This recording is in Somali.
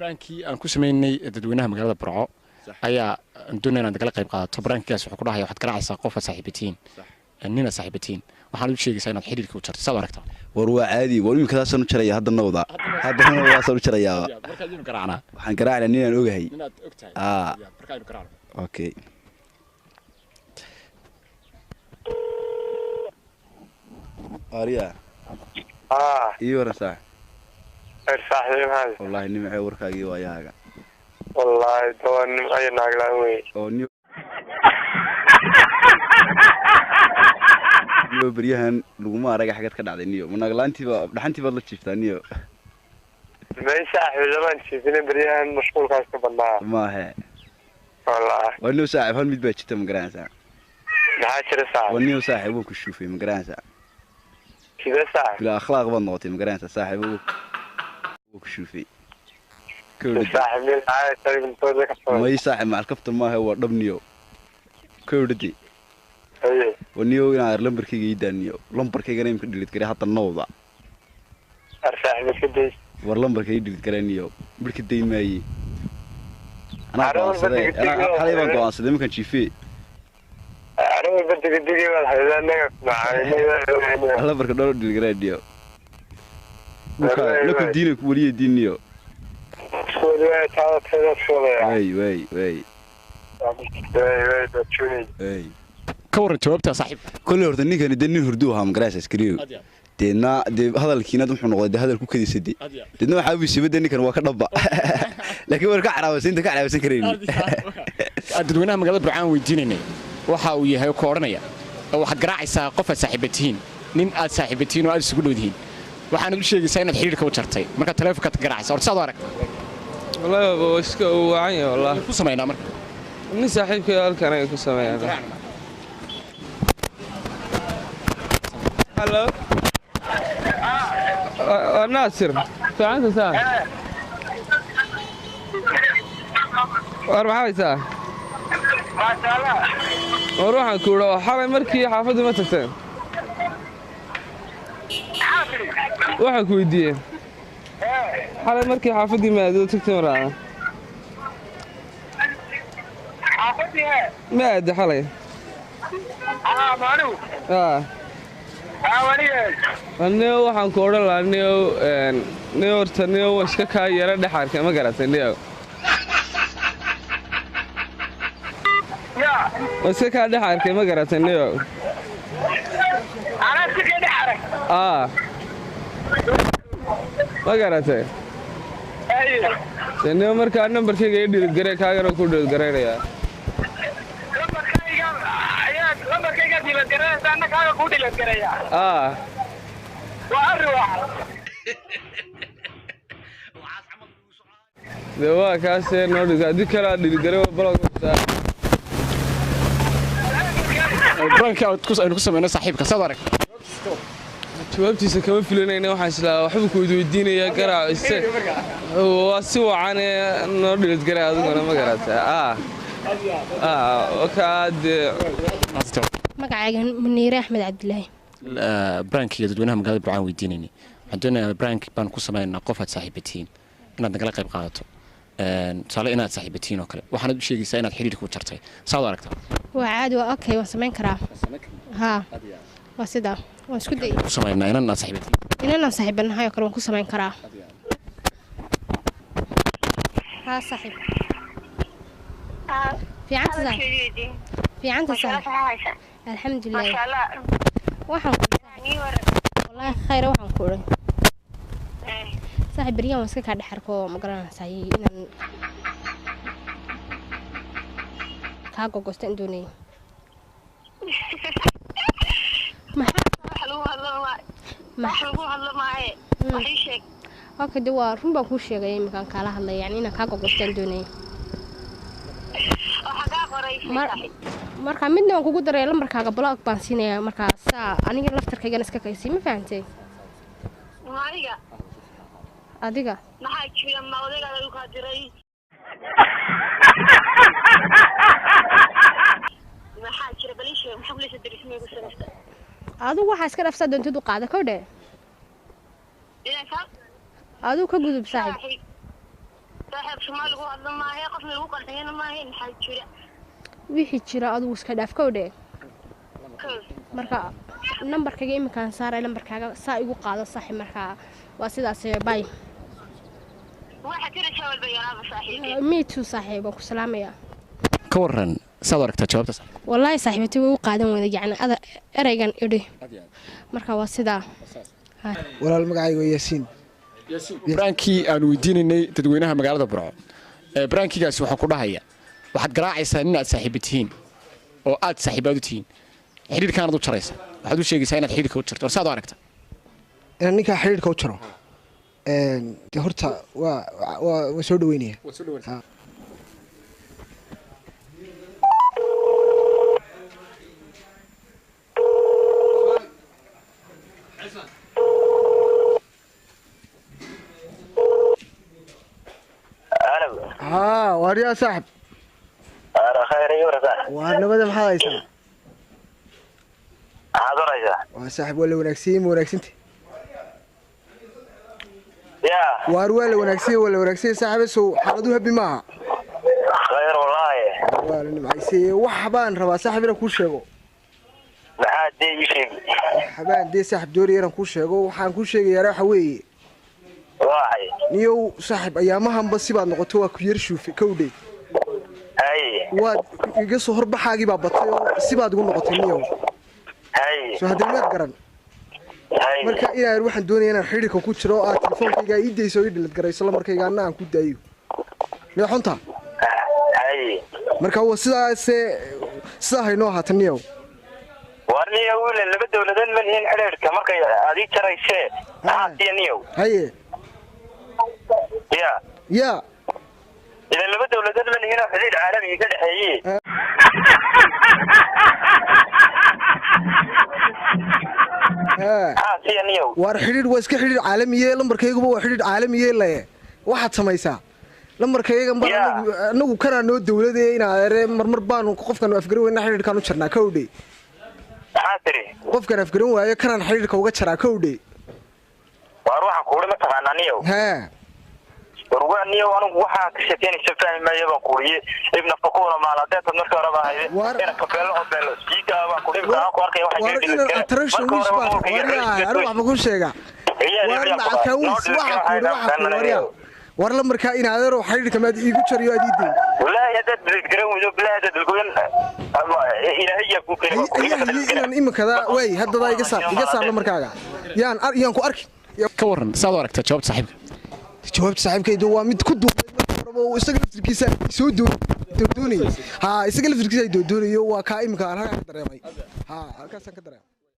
برانكي أنا كوس مني تدوينها مقالة برعو أيا دوننا عندك لقي بقى تبرانك كاس وحكولها هي واحد كراعي ساقوفة صاحبتين إننا صاحبتين وحنو شيء سينا الحرير كوتشر سوا ركتها warwa caadi wali ka soo jaraya hadda nawda hadda waa soo jaraya markaaynu garaacna waxaan garaacnaa ninaan ogahay inaad ogtahay markaaynu garaacno okay ariya iyo warasa صاحبي هذا wallahi nimcay warkaagii waayaaga والله دوان أي ناقلان وي oo niyo بريهان لغما رجع حاجات كده على النيو من أغلانتي بحنتي بالله شفتها نيو ما يساعد زمان شفتني بريهان مشغول خاص بالله ما هي والله والنيو ساعب هل متبعت شتى مقران ساعة نحاشر ساعة والنيو ساعب وك الشوفي مقران ساعة كذا ساعة لا أخلاق بنوتي مقران ساعة صاحب وك الشوفي صاحب من العائلة ترى من طول ذاك ما يساعد مع الكابتن ما هو ضمنيو كوردي أيه والنيو أنا لمبر كي جيدا نيو لمبر كي جريم كدلت كريه حتى النوضة أرساحب كديش ورلمبر كي جدلت كريه نيو بركدي ماي أنا حاليا بنقول أصلا ممكن تشوفي أنا بدي كديش ولا هذا نعم الله بركة دور دل كريه نيو لكم دينك ولي دين نيو شوية تعال تهذا شوية وي وي بتشوني وي كورن جوابتها صاحب كل هرت إني كان يدني هردوها مقراس سكريو دينا هذا الكينات محن هذا الكوكي سدي دينا حابب يسيب إني كان واقع ضبع لكن ورك عراوس أنت كعراوس كريم تدوينها مقالة برعان ويدينني waxa uu yahay kooranaya waxa garaacaysa qof saaxiibtiin nin aad saaxiibtiin oo aad isugu dhowdiin waxaan u sheegaysaa inaad xiriirka u jartay marka taleefanka ka garaacaysa horta saad arag wallahi waa iska wacan yahay wallahi ku sameeyna marka nin saaxiibkay halkan ay ku sameeyaan hello ناصر فعنت ساعة وأربعة ساعة ما شاء الله وروح كورة حالي مركي حافظ ما تكتين واحد كويدية حالي مركي حافظي ما دو تكتين ورانا حافظي ما أدي حالي مانو anigo waxaan ku oran lahaa niyo horta niyo iska kaa yara dhaxarka ma garatay niyo iska kaa dhaxarka ma garatay niyo ma garatay niyo markaa nambarkayga ii dhiirigare kaagana ku dhiirigaraynaya waa kaasee noo dhiga haddii kale aad dhiirigaray branka aynu ku sameyno saaxiibka saad arag jawaabtiisa kama filanayna waxaan islaa waxba ku weydiinaya garaac waa si wacane noo dhiirgaray adiguna ma garata magacayga Muniir Axmed Cabdilaahi brankiga dadweynaha magaalada Burcaan weydiinayni waxaan doonayaa brank baan ku sameynaa qof aad saaxiibatiin inaad nagala qayb qaadato tusaale inaad saaxiibatiin oo kale waxaad u sheegaysaa inaad xiriirka u jartay saad aragtaa waa caadi waa okay waan sameyn karaa haa waa sida waan isku day ku sameynaa inaad saaxiibatiin inaan saaxiibanahay oo kale waan ku sameyn karaa haa saaxiib في عنده صح الحمد لله ما شاء الله وحن والله خير وحن كوري صاحب بريان واسكا كاد حركو مقران ساي ان كاغو غوستن دوني ما حلو والله ما حلو والله معي waxay sheeg okay dawaa run baan ku sheegay iminkan kala hadlay yani ina kaago غوستن دوني marka midna aan kugu daray lambarkaaga block baan siinayaa marka saa aniga laftarkayga iska kaysay ma fahantay adiga maxaa jira ma odayga lagu ka diray maxaa jira baliisha maxaa ku leeyahay dirismiga sanadka adigu waxa iska dhafsa doonto du qaada kowdhe ila ka adigu ka gudub saaxib saaxiib Soomaali lagu hadlo maahay qof lagu qalxiyana maahay maxay jira wixii jira adigu iska dhaaf kowdhe marka nambarkayga iminkaan saaray nambarkaaga saa igu qaado saaxiib marka waa sidaas bay waxa jira shawal bayaraaba saaxiib miitu saaxiib ku salaamaya ka waran saad aragtaa jawaabta sax wallahi saaxiibtay way u qaadan wada yacni eraygan idhi marka waa sidaa walaal magacayga Yaasiin braankii aan weydiinay dadweynaha magaalada Burco braankigaas waxa ku dhahaya waxaad garaacaysaa in aad saaxiibtihiin oo aad saaxiibadu tihiin xiriirkaan aad u jaraysaa waxaad u sheegaysaa inaad xiriirka u jarto saad aragtaa inaan ninka xiriirka u jaro horta waa soo dhaweynaya ها واريا صاحب أنا خير يورث وارنا بدل محايسة هذا رجع وصاحب ولا ونكسيم ونكسنتي يا ولا ونكسي ولا ونكسي صاحب سو حردوها بما خير والله ولا معيسي وحبان ربا صاحبنا كل شيء لحد دي شيء حبان دي صاحب دوري أنا كل شيء وحان كل شيء يا حوي واحد نيو صاحب أيامها بس بعد نقطة كبير شوفي كودي هاي ويقصوا هرب حاجة بابطيو سبعة تقول نقطة نيو هاي شو هذا ما تقرن هاي مركا إلى روح الدنيا أنا حريك وكنت شراء تلفون كي جاي يدي يسوي اللي تقرأ يسلم مركا جانا عن كود دايو يا حنطة هاي مركا هو سدا هاي نوعها تنيو وارني أقول اللي بده ولدن من هنا حريك مركا هذه ترى شيء هاتي نيو هاي يا إذا اللي بده ولدن من هنا حديد عالمي كده حيي هاتي نيو وارحيد واسك حديد عالمي لمبر كيجوا وحديد عالمي لا واحد سميسا لمبر كيجا مبر نو كنا نود دولة إنا مرمر بانو قف كانوا أفكروا إن حديد كانوا شرنا كودي هاتري قف كانوا أفكروا ويا كنا حديد كوجا شرنا كودي وأروح أقول لك أنا نيو ها ورغاني وانا waxa ka shaqeynaysa fahmaya baan qoriye ibna faqoona maaladeed marka raba hayay ina ka feel oo beel siika baan ku dhibka ku arkay waxa ay وارنا ترشوا وش بار وارنا أروح بقول شيء وارنا عكاوس واحد وارنا وارنا مركا إن هذا روح حرير كمان يقول شريو أديدي ولا يدد الجرام ولا بلاد الجولن إلى هي هي إما كذا وي هذا ضايق يقصر لمركا يان كو أرك كورن ساعة وقتها جواب صاحبك جوابت صاحبكaydu waa mid ku duubay isaga laftirkiisa soo doonay ha isaga laftirkiisa ay doonay waa ka imika aan halka dareemay ha halkaas ka dareemay